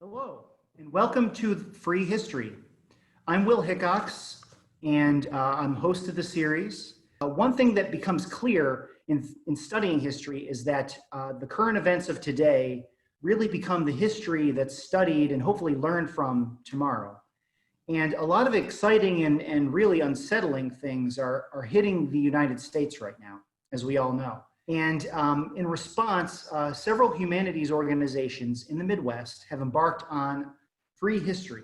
Hello, and welcome to Free History. I'm Will Hickox, and I'm host of the series. One thing that becomes clear in studying history is that the current events of today really become the history that's studied and hopefully learned from tomorrow. And a lot of exciting and really unsettling things are hitting the United States right now, as we all know. And in response, several humanities organizations in the Midwest have embarked on Free History.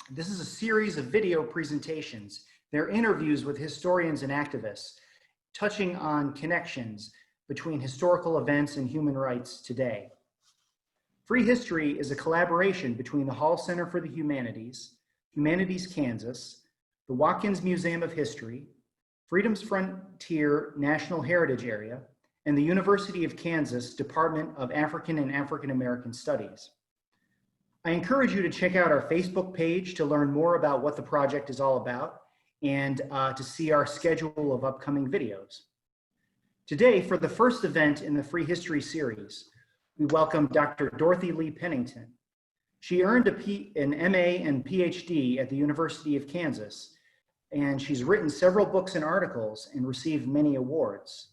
This is a series of video presentations. They're interviews with historians and activists, touching on connections between historical events and human rights today. Free History is a collaboration between the Hall Center for the Humanities, Humanities Kansas, the Watkins Museum of History, Freedom's Frontier National Heritage Area, and the University of Kansas Department of African and African American Studies. I encourage you to check out our Facebook page to learn more about what the project is all about and to see our schedule of upcoming videos. Today, for the first event in the Free History series, we welcome Dr. Dorothy Lee Pennington. She earned an MA and PhD at the University of Kansas, and she's written several books and articles and received many awards.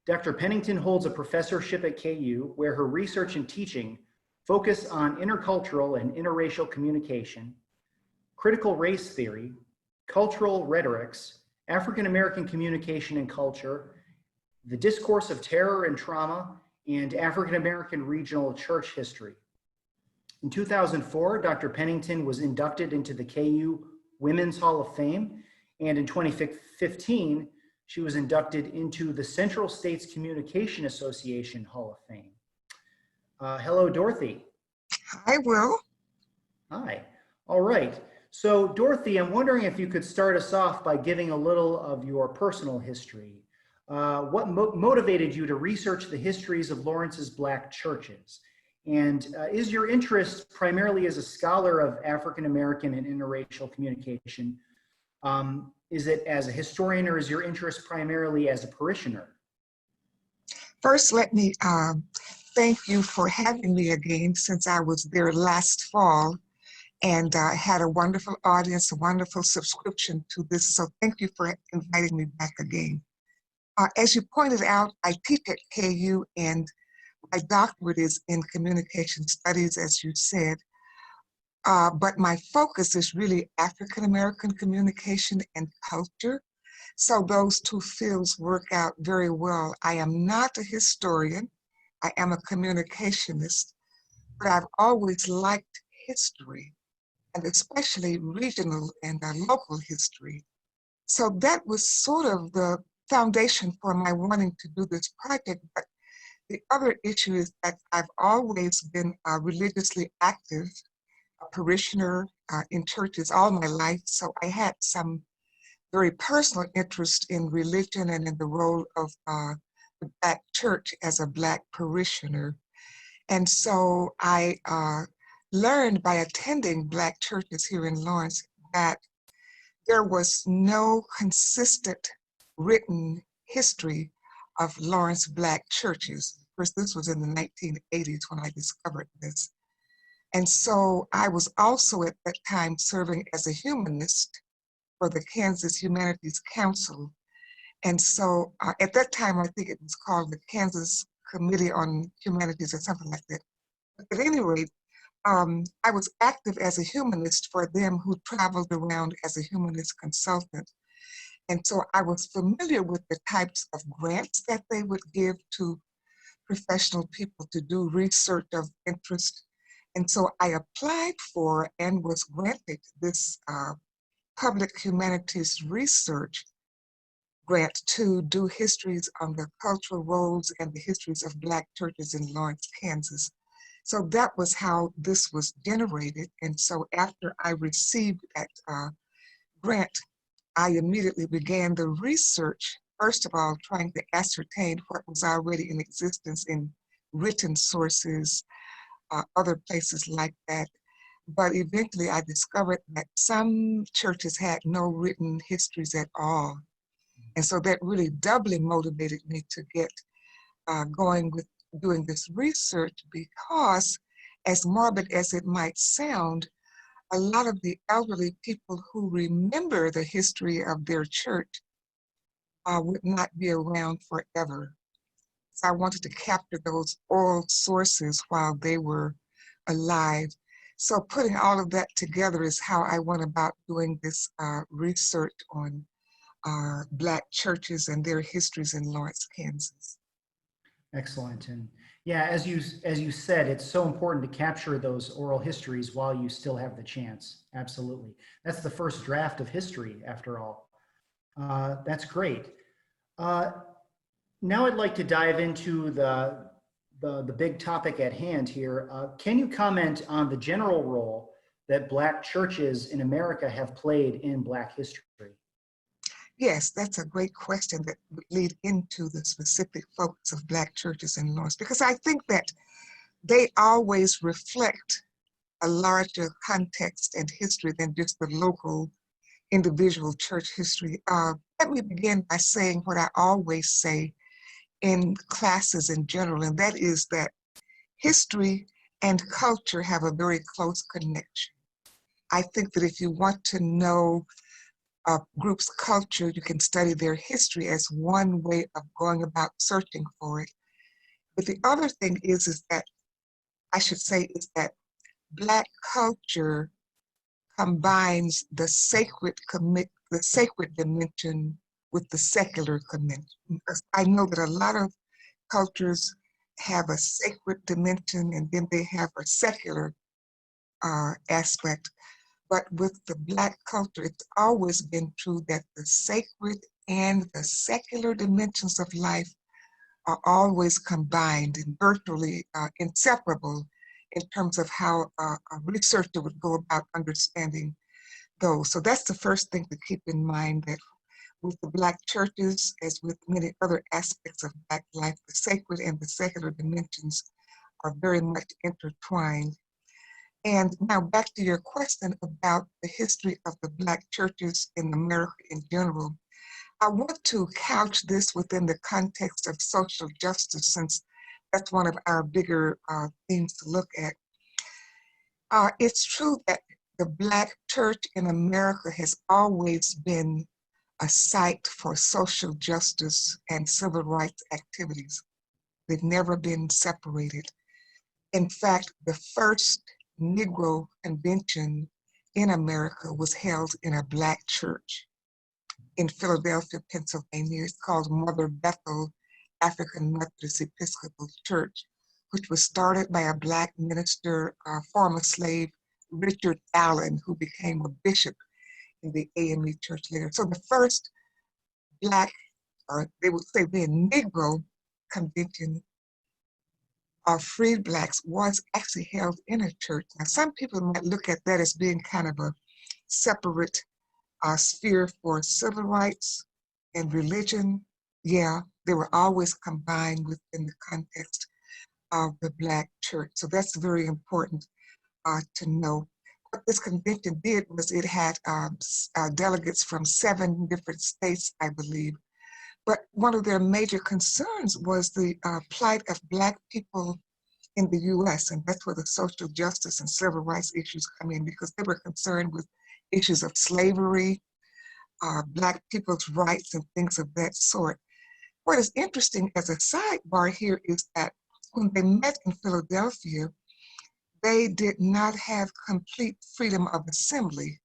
Dr. Pennington holds a professorship at KU where her research and teaching focus on intercultural and interracial communication, critical race theory, cultural rhetorics, African American communication and culture, the discourse of terror and trauma, and African American regional church history. In 2004, Dr. Pennington was inducted into the KU Women's Hall of Fame, and in 2015, she was inducted into the Central States Communication Association Hall of Fame. Hello, Dorothy. Hi, Will. Hi. All right. So, Dorothy, I'm wondering if you could start us off by giving a little of your personal history. What motivated you to research the histories of Lawrence's Black churches? And is your interest primarily as a scholar of African American and interracial communication? Is it as a historian, or is your interest primarily as a parishioner? First, let me thank you for having me again, since I was there last fall and had a wonderful audience, a wonderful subscription to this. So thank you for inviting me back again. As you pointed out, I teach at KU, and my doctorate is in communication studies, as you said. But my focus is really African American communication and culture. So those two fields work out very well. I am not a historian. I am a communicationist, but I've always liked history, and especially regional and local history. So that was sort of the foundation for my wanting to do this project. But the other issue is that I've always been religiously active, a parishioner in churches all my life. So I had some very personal interest in religion and in the role of the Black church as a Black parishioner. And so I learned by attending Black churches here in Lawrence that there was no consistent written history of Lawrence Black churches. Of course, this was in the 1980s when I discovered this. And so I was also at that time serving as a humanist for the Kansas Humanities Council. And so at that time, I think it was called the Kansas Committee on Humanities or something like that. But at any rate, I was active as a humanist for them, who traveled around as a humanist consultant. And so I was familiar with the types of grants that they would give to professional people to do research of interest. And so I applied for and was granted this public humanities research grant to do histories on the cultural roles and the histories of Black churches in Lawrence, Kansas. So that was how this was generated. And so after I received that grant, I immediately began the research, first of all, trying to ascertain what was already in existence in written sources, other places like that. But eventually I discovered that some churches had no written histories at all. And so that really doubly motivated me to get going with doing this research, because as morbid as it might sound, a lot of the elderly people who remember the history of their church would not be around forever. So I wanted to capture those oral sources while they were alive. So putting all of that together is how I went about doing this research on Black churches and their histories in Lawrence, Kansas. Excellent. And yeah, as you said, it's so important to capture those oral histories while you still have the chance. Absolutely. That's the first draft of history, after all. That's great. Now I'd like to dive into the big topic at hand here. Can you comment on the general role that Black churches in America have played in Black history? Yes, that's a great question that would lead into the specific focus of Black churches in Lawrence, because I think that they always reflect a larger context and history than just the local individual church history. Let me begin by saying what I always say in classes in general, and that is that history and culture have a very close connection. I think that if you want to know a group's culture, you can study their history as one way of going about searching for it. But the other thing is that, I should say, is that Black culture combines the sacred dimension with the secular dimension. Because I know that a lot of cultures have a sacred dimension and then they have a secular aspect. But with the Black culture, it's always been true that the sacred and the secular dimensions of life are always combined and virtually inseparable in terms of how a researcher would go about understanding those. So that's the first thing to keep in mind, that with the Black churches, as with many other aspects of Black life, the sacred and the secular dimensions are very much intertwined. And now back to your question about the history of the Black churches in America in general. I want to couch this within the context of social justice, since that's one of our bigger themes to look at. It's true that the Black church in America has always been a site for social justice and civil rights activities. They've never been separated. In fact, the first Negro convention in America was held in a Black church in Philadelphia, Pennsylvania. It's called Mother Bethel African Methodist Episcopal Church, which was started by a Black minister, former slave Richard Allen, who became a bishop in the AME church later. So the first Black, or they would say the Negro convention of freed Blacks was actually held in a church. Now, some people might look at that as being kind of a separate sphere for civil rights and religion. Yeah, they were always combined within the context of the Black church. So that's very important to know. What this convention did was it had delegates from 7 different states, I believe. But one of their major concerns was the plight of Black people in the US, and that's where the social justice and civil rights issues come in, because they were concerned with issues of slavery, Black people's rights, and things of that sort. What is interesting as a sidebar here is that when they met in Philadelphia, they did not have complete freedom of assembly,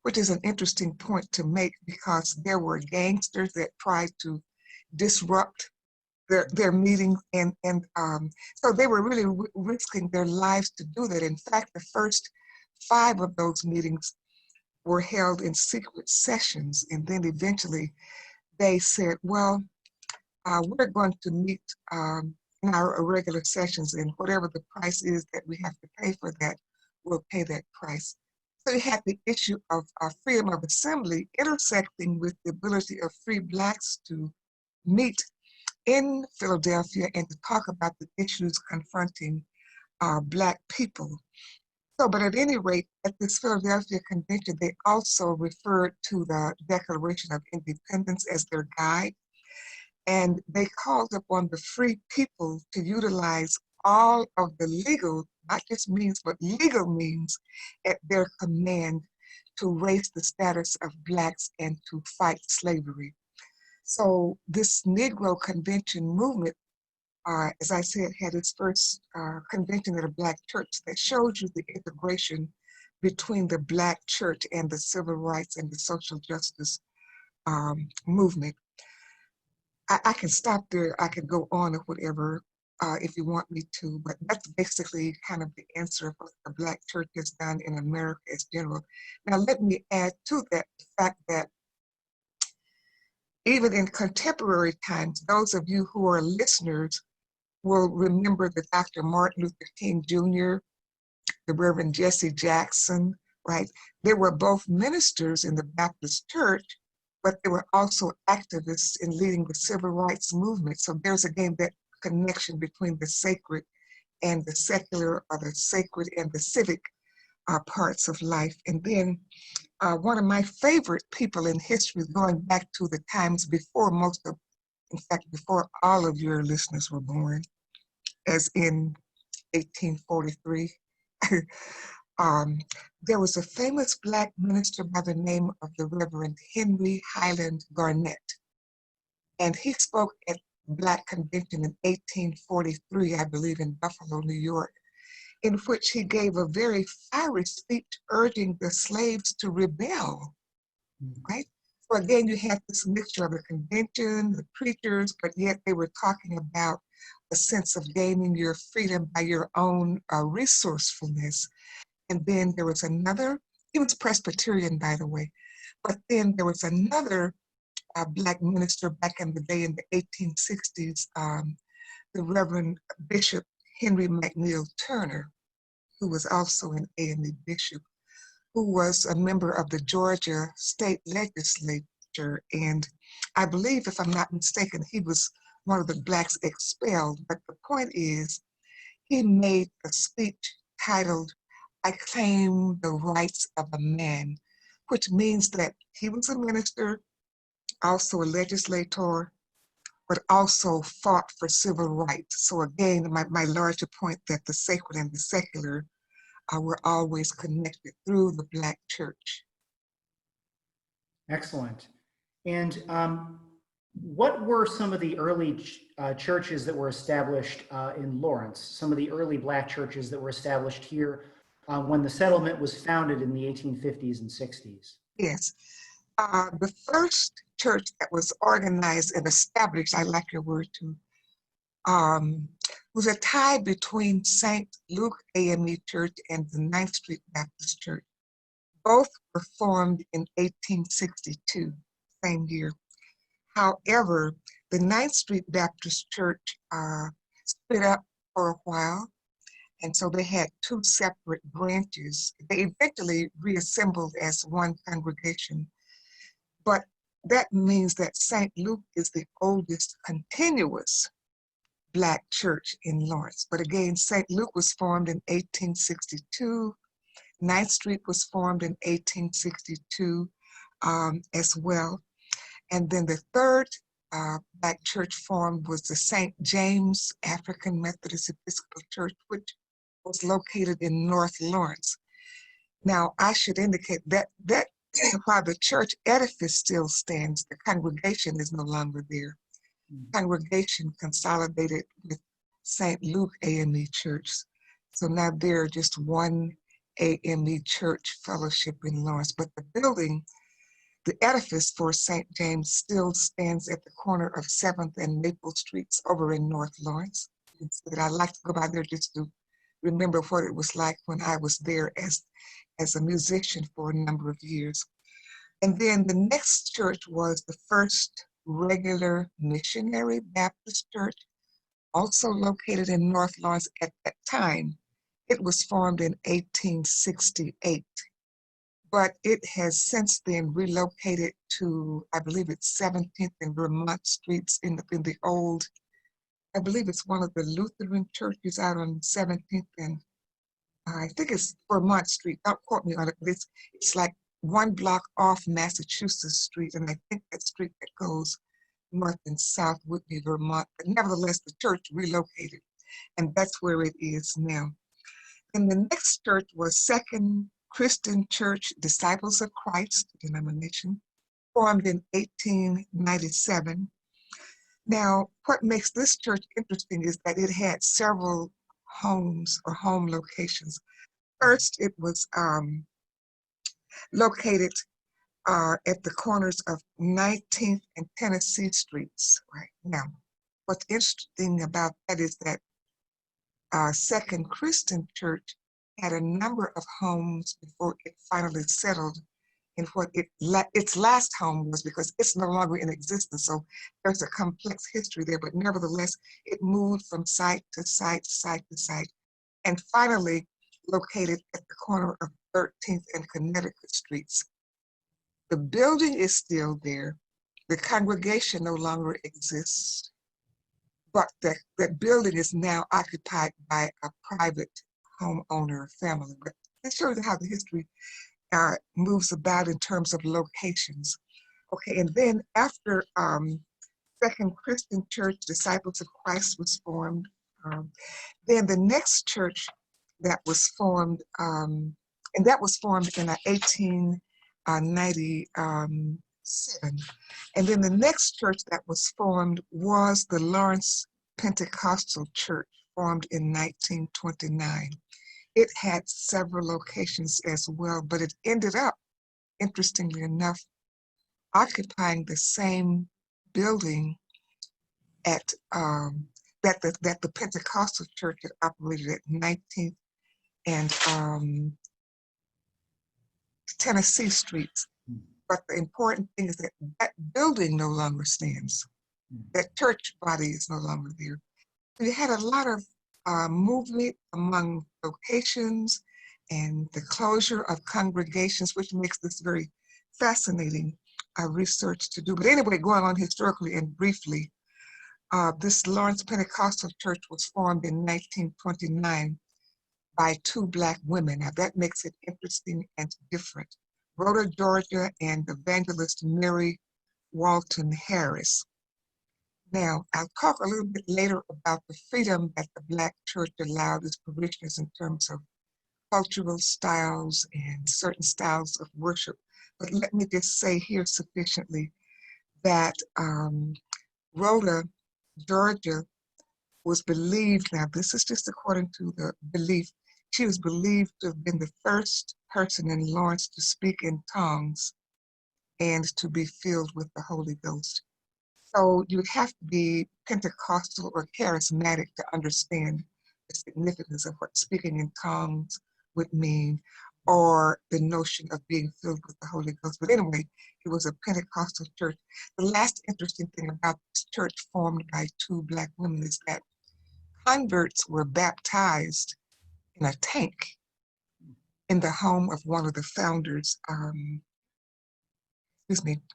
which is an interesting point to make, because there were gangsters that tried to disrupt their meetings, and so they were really risking their lives to do that. In fact, the first 5 of those meetings were held in secret sessions, and then eventually they said, well, we're going to meet in our regular sessions, and whatever the price is that we have to pay for that, we'll pay that price. So you had the issue of freedom of assembly intersecting with the ability of free Blacks to meet in Philadelphia and to talk about the issues confronting Black people. So, but at any rate, at this Philadelphia convention, they also referred to the Declaration of Independence as their guide. And they called upon the free people to utilize all of the legal not just means, but legal means at their command to raise the status of Blacks and to fight slavery. So this Negro Convention movement, as I said, had its first convention at a Black church. That shows you the integration between the Black church and the civil rights and the social justice movement. I can stop there. I can go on or whatever if you want me to, but that's basically kind of the answer of what the Black church has done in America as general. Now, let me add to that the fact that even in contemporary times, those of you who are listeners will remember that Dr. Martin Luther King Jr., the Reverend Jesse Jackson, right? They were both ministers in the Baptist church, but they were also activists in leading the civil rights movement. So there's again that connection between the sacred and the secular, or the sacred and the civic parts of life. And then one of my favorite people in history, going back to the times before in fact, before all of your listeners were born, as in 1843, there was a famous Black minister by the name of the Reverend Henry Highland Garnett. And he spoke at Black Convention in 1843, I believe, in Buffalo, New York, in which he gave a very fiery speech urging the slaves to rebel, right? So again, you have this mixture of the convention, the preachers, but yet they were talking about a sense of gaining your freedom by your own resourcefulness. And then there was another, he was Presbyterian, by the way, but then there was another Black minister back in the day in the 1860s, the Reverend Bishop Henry Mcneil Turner, who was also an AME bishop, who was a member of the Georgia state legislature. And I believe, if I'm not mistaken, he was one of the Blacks expelled. But the point is, he made a speech titled, "I Claim the Rights of a Man," which means that he was a minister, also a legislator, but also fought for civil rights. So again, my larger point that the sacred and the secular were always connected through the Black church. Excellent. And what were some of the early churches that were established in Lawrence, some of the early Black churches that were established here when the settlement was founded in the 1850s and 60s? Yes. The first church that was organized and established, I like your word too, was a tie between St. Luke AME Church and the 9th Street Baptist Church. Both were formed in 1862, same year. However, the 9th Street Baptist Church split up for a while, and so they had two separate branches. They eventually reassembled as one congregation, but that means that St. Luke is the oldest continuous Black church in Lawrence. But again, St. Luke was formed in 1862. 9th Street was formed in 1862 as well. And then the third Black church formed was the St. James African Methodist Episcopal Church, which was located in North Lawrence. Now, I should indicate that while the church edifice still stands, the congregation is no longer there. Congregation consolidated with St. Luke AME Church. So now they're just one AME Church fellowship in Lawrence, but the building, the edifice for St. James still stands at the corner of 7th and Maple Streets over in North Lawrence. I like to go by there just to remember what it was like when I was there as a musician for a number of years. And then the next church was the first regular Missionary Baptist Church, also located in North Lawrence at that time. It was formed in 1868, but it has since then relocated to, I believe it's 17th and Vermont Streets in the old, I believe it's one of the Lutheran churches out on 17th and I think it's Vermont Street. Don't quote me on it, but it's like one block off Massachusetts Street, and I think that street that goes north and south would be Vermont. But nevertheless, the church relocated, and that's where it is now. And the next church was Second Christian Church, Disciples of Christ, Denomination, formed in 1897. Now, what makes this church interesting is that it had several homes or home locations. First, it was located at the corners of 19th and Tennessee Streets. Right now, what's interesting about that is that Second Christian Church had a number of homes before it finally settled in what its last home was, because it's no longer in existence. So there's a complex history there, but nevertheless, it moved from site to site, site to site, and finally located at the corner of 13th and Connecticut Streets. The building is still there. The congregation no longer exists, but that building is now occupied by a private homeowner family. But it shows you how the history moves about in terms of locations. Okay, and then after Second Christian Church, Disciples of Christ was formed, then the next church that was formed, and that was formed in 1897. And then the next church that was formed was the Lawrence Pentecostal Church, formed in 1929. It had several locations as well, but it ended up, interestingly enough, occupying the same building at that the Pentecostal Church had operated at 19th and Tennessee Streets. But the important thing is that that building no longer stands. That church body is no longer there. We had a lot of movement among locations and the closure of congregations, which makes this very fascinating research to do. But anyway, going on historically and briefly, this Lawrence Pentecostal Church was formed in 1929 by two Black women. Now that makes it interesting and different. Rhoda, Georgia, and evangelist Mary Walton Harris. Now, I'll talk a little bit later about the freedom that the Black church allowed its parishioners in terms of cultural styles and certain styles of worship. But let me just say here sufficiently that Rhoda, Georgia, was believed, now this is just according to the belief, she was believed to have been the first person in Lawrence to speak in tongues and to be filled with the Holy Ghost. So you'd have to be Pentecostal or charismatic to understand the significance of what speaking in tongues would mean, or the notion of being filled with the Holy Ghost. But anyway, it was a Pentecostal church. The last interesting thing about this church formed by two Black women is that converts were baptized in a tank in the home of one of the founders,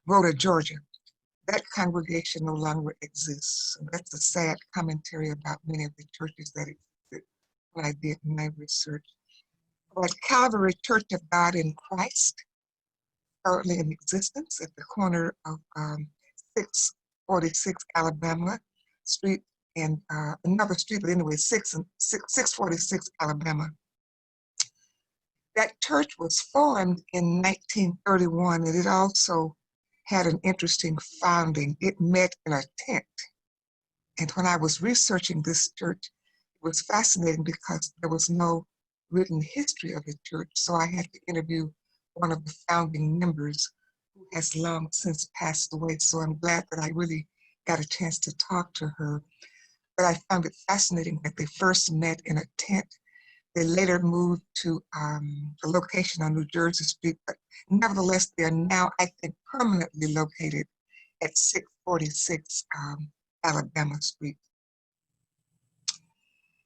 Rhoda, Georgia. That congregation no longer exists. And that's a sad commentary about many of the churches that existed when I did my research. But Calvary Church of God in Christ, currently in existence at the corner of 646 Alabama Street and another street, but anyway, 646 Alabama. That church was formed in 1931, and it also had an interesting founding. It met in a tent. And when I was researching this church, it was fascinating because there was no written history of the church. So I had to interview one of the founding members who has long since passed away. So I'm glad that I really got a chance to talk to her. But I found it fascinating that they first met in a tent. They later moved to a location on New Jersey Street, but nevertheless, they are now, I think, permanently located at 646 Alabama Street.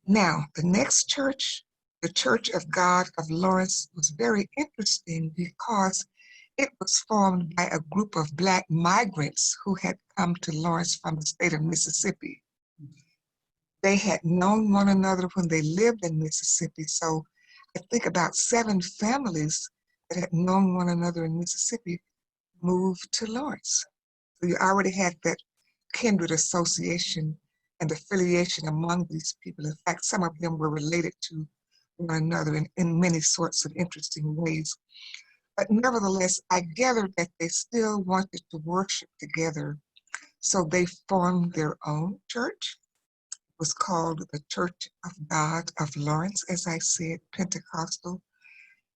Now, the next church, the Church of God of Lawrence, was very interesting because it was formed by a group of Black migrants who had come to Lawrence from the state of Mississippi. They had known one another when they lived in Mississippi. So I think about 7 families that had known one another in Mississippi moved to Lawrence. So you already had that kindred association and affiliation among these people. In fact, some of them were related to one another in many sorts of interesting ways. But nevertheless, I gathered that they still wanted to worship together. So they formed their own church. It was called the Church of God of Lawrence, as I said, Pentecostal.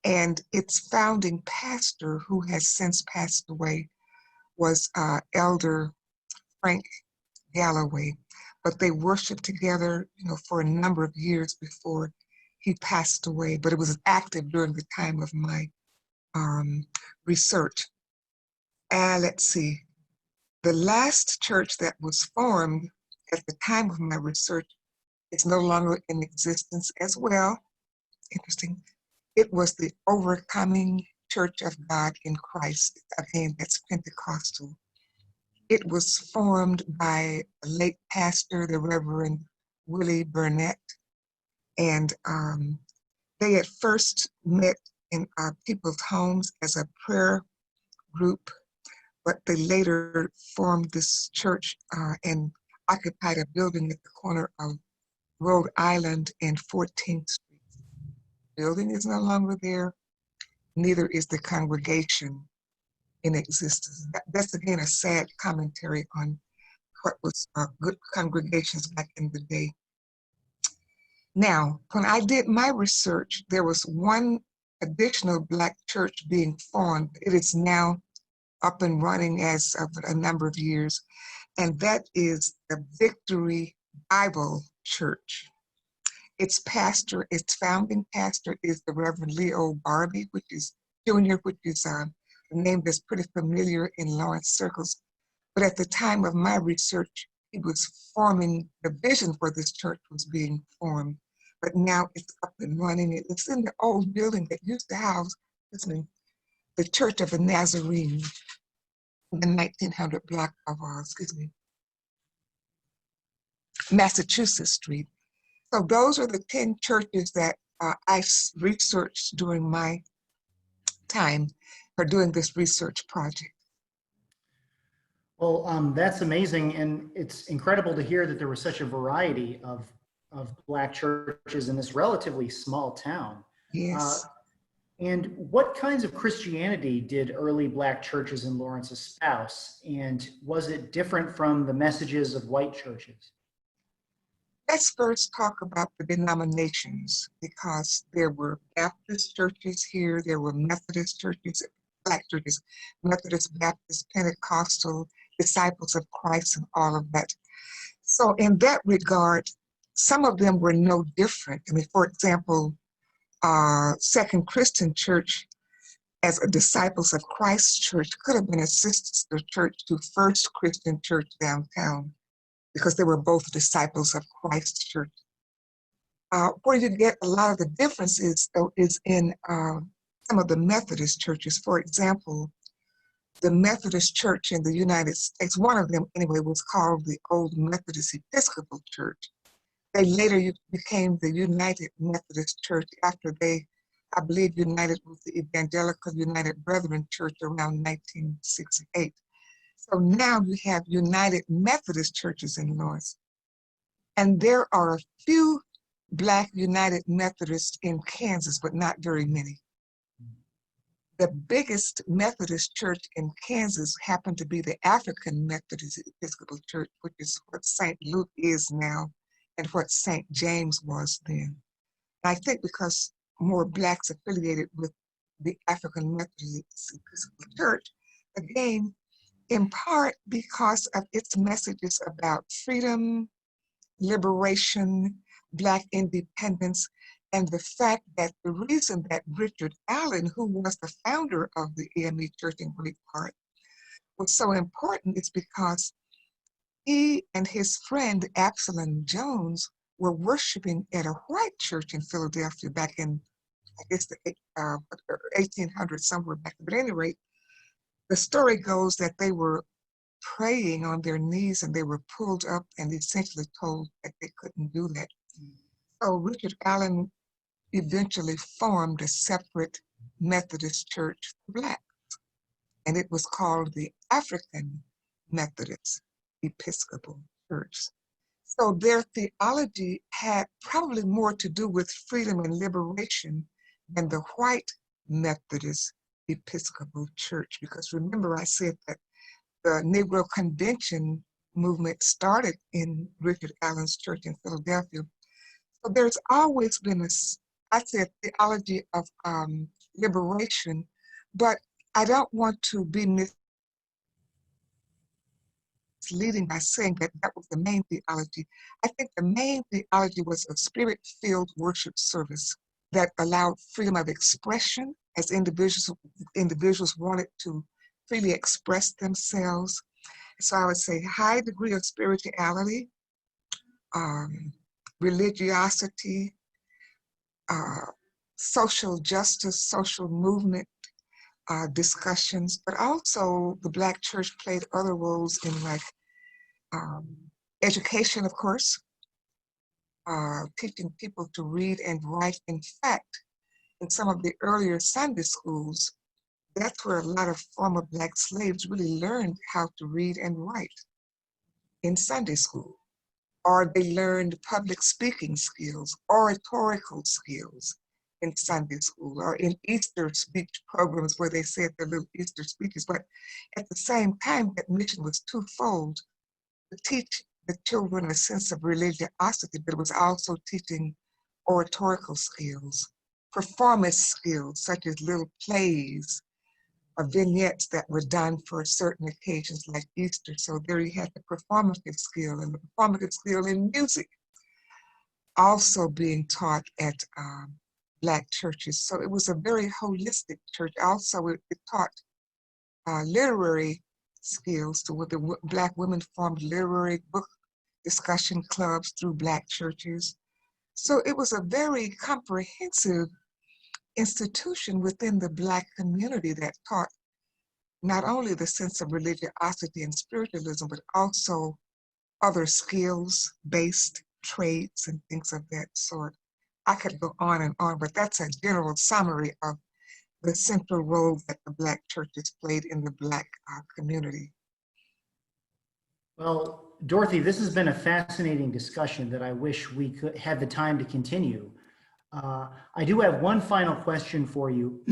And its founding pastor, who has since passed away, was Elder Frank Galloway. But they worshiped together, for a number of years before he passed away. But it was active during the time of my research. Let's see. The last church that was formed at the time of my research is no longer in existence as well. Interesting. It was the Overcoming Church of God in Christ. Again, that's Pentecostal. It was formed by a late pastor, the Reverend Willie Burnett. And they at first met in people's homes as a prayer group, but they later formed this church and occupied a building at the corner of Rhode Island and 14th Street. The building is no longer there, neither is the congregation in existence. That's again a sad commentary on what was good congregations back in the day. Now, when I did my research, there was one additional Black church being formed. It is now up and running as of a number of years, and that is the Victory Bible Church. Its founding pastor is the Reverend Leo Barbie, which is Jr., which is a name that's pretty familiar in Lawrence circles. But at the time of my research, he was forming, the vision for this church was being formed. But now it's up and running. It's in the old building that used to house the Church of the Nazarene, the 1900 block of, Massachusetts Street. So those are the 10 churches that I researched during my time for doing this research project. Well, that's amazing. And it's incredible to hear that there was such a variety of Black churches in this relatively small town. Yes. And what kinds of Christianity did early Black churches in Lawrence espouse? And was it different from the messages of white churches? Let's first talk about the denominations, because there were Baptist churches here, there were Methodist churches, Black churches, Methodist, Baptist, Pentecostal, Disciples of Christ, and all of that. So in that regard, some of them were no different. I mean, for example, Second Christian Church as a Disciples of Christ church could have been a sister church to First Christian Church downtown, because they were both Disciples of Christ church. Where you get a lot of the differences is in some of the Methodist churches. For example, the Methodist Church in the United States, one of them anyway, was called the Old Methodist Episcopal Church. They later became the United Methodist Church after they, I believe, united with the Evangelical United Brethren Church around 1968. So now you have United Methodist churches in Lawrence. And there are a few Black United Methodists in Kansas, but not very many. The biggest Methodist church in Kansas happened to be the African Methodist Episcopal Church, which is what St. Luke is now and what St. James was then. And I think because more Blacks affiliated with the African Methodist Episcopal Church, again, in part because of its messages about freedom, liberation, Black independence, and the fact that the reason that Richard Allen, who was the founder of the AME Church in great part, was so important is because he and his friend Absalom Jones were worshiping at a white church in Philadelphia back in, I guess, the 1800s, somewhere back. But at any rate, the story goes that they were praying on their knees and they were pulled up and essentially told that they couldn't do that. So Richard Allen eventually formed a separate Methodist church for Blacks, and it was called the African Methodist Episcopal Church. So their theology had probably more to do with freedom and liberation than the white Methodist Episcopal Church. Because remember, I said that the Negro Convention movement started in Richard Allen's church in Philadelphia. So there's always been I said, theology of liberation, but I don't want to be misleading by saying that that was the main theology. I think the main theology was a spirit-filled worship service that allowed freedom of expression as individuals wanted to freely express themselves. So I would say high degree of spirituality, religiosity, social justice, social movement discussions, but also the Black church played other roles in like education, of course, teaching people to read and write. In fact, in some of the earlier Sunday schools, that's where a lot of former Black slaves really learned how to read and write in Sunday school. Or they learned public speaking skills, oratorical skills in Sunday school, or in Easter speech programs where they said their little Easter speeches. But at the same time, that mission was twofold: to teach the children a sense of religiosity, but it was also teaching oratorical skills, performance skills, such as little plays or vignettes that were done for certain occasions like Easter. So there you had the performative skill, and the performative skill in music also being taught at Black churches. So it was a very holistic church. Also, it taught literary skills. So the Black women formed literary book discussion clubs through Black churches. So it was a very comprehensive institution within the Black community that taught not only the sense of religiosity and spiritualism, but also other skills-based traits and things of that sort. I could go on, but that's a general summary of the central role that the Black churches played in the Black community. Well, Dorothy, this has been a fascinating discussion that I wish we could have the time to continue. I do have one final question for you.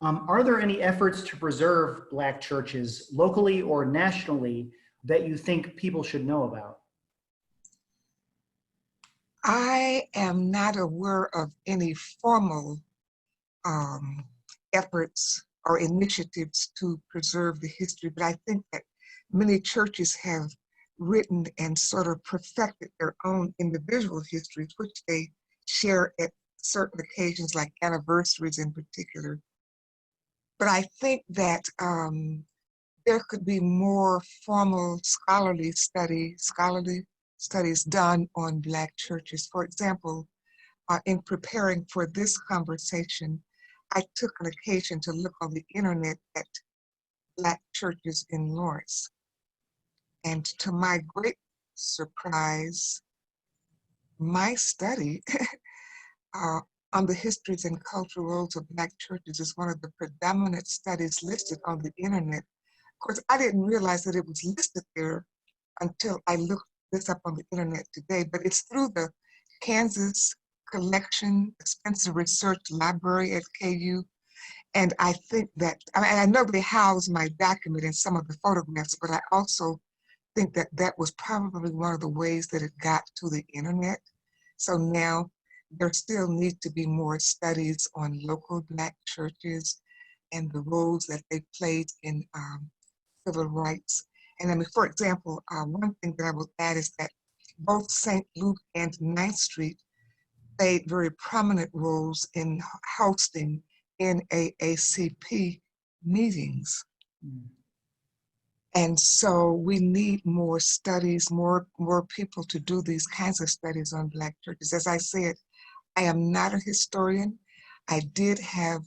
Are there any efforts to preserve Black churches locally or nationally that you think people should know about? I am not aware of any formal efforts or initiatives to preserve the history, but I think that many churches have written and sort of perfected their own individual histories, which they share at certain occasions, like anniversaries in particular. But I think that there could be more formal scholarly studies done on Black churches. For example, in preparing for this conversation, I took an occasion to look on the internet at Black churches in Lawrence. And to my great surprise, my study on the histories and cultural roles of Black churches is one of the predominant studies listed on the internet. Of course, I didn't realize that it was listed there until I looked this up on the internet today, but it's through the Kansas Collection Spencer Research Library at KU. And I think that, I know they house my document and some of the photographs, but I also think that that was probably one of the ways that it got to the internet. So now there still need to be more studies on local Black churches and the roles that they played in civil rights. And I mean, for example, one thing that I will add is that both St. Luke and 9th Street played very prominent roles in hosting NAACP meetings. Mm. And so we need more studies, more people to do these kinds of studies on Black churches. As I said, I am not a historian. I did have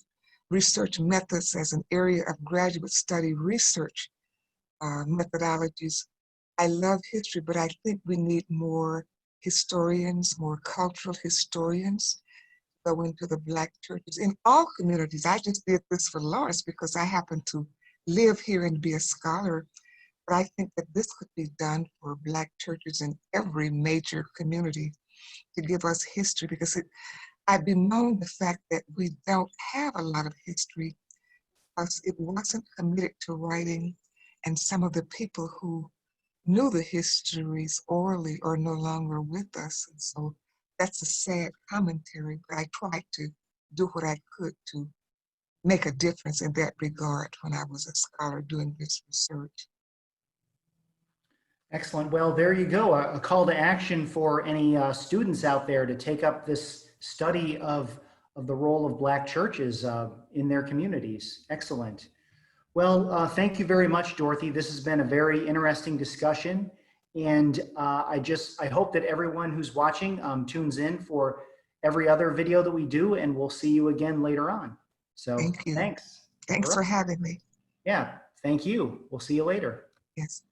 research methods as an area of graduate study research methodologies. I love history, but I think we need more historians, more cultural historians go into the Black churches in all communities. I just did this for Lawrence because I happen to live here and be a scholar. But I think that this could be done for Black churches in every major community to give us history, because I bemoan the fact that we don't have a lot of history because it wasn't committed to writing, and some of the people who knew the histories orally are no longer with us. And so that's a sad commentary, but I tried to do what I could to make a difference in that regard when I was a scholar doing this research. Excellent. Well, there you go. A call to action for any students out there to take up this study of the role of Black churches in their communities. Excellent. Well, thank you very much, Dorothy. This has been a very interesting discussion. And I hope that everyone who's watching tunes in for every other video that we do, and we'll see you again later on. So Thank you. thanks. Thanks All for right. having me. Yeah, thank you. We'll see you later. Yes.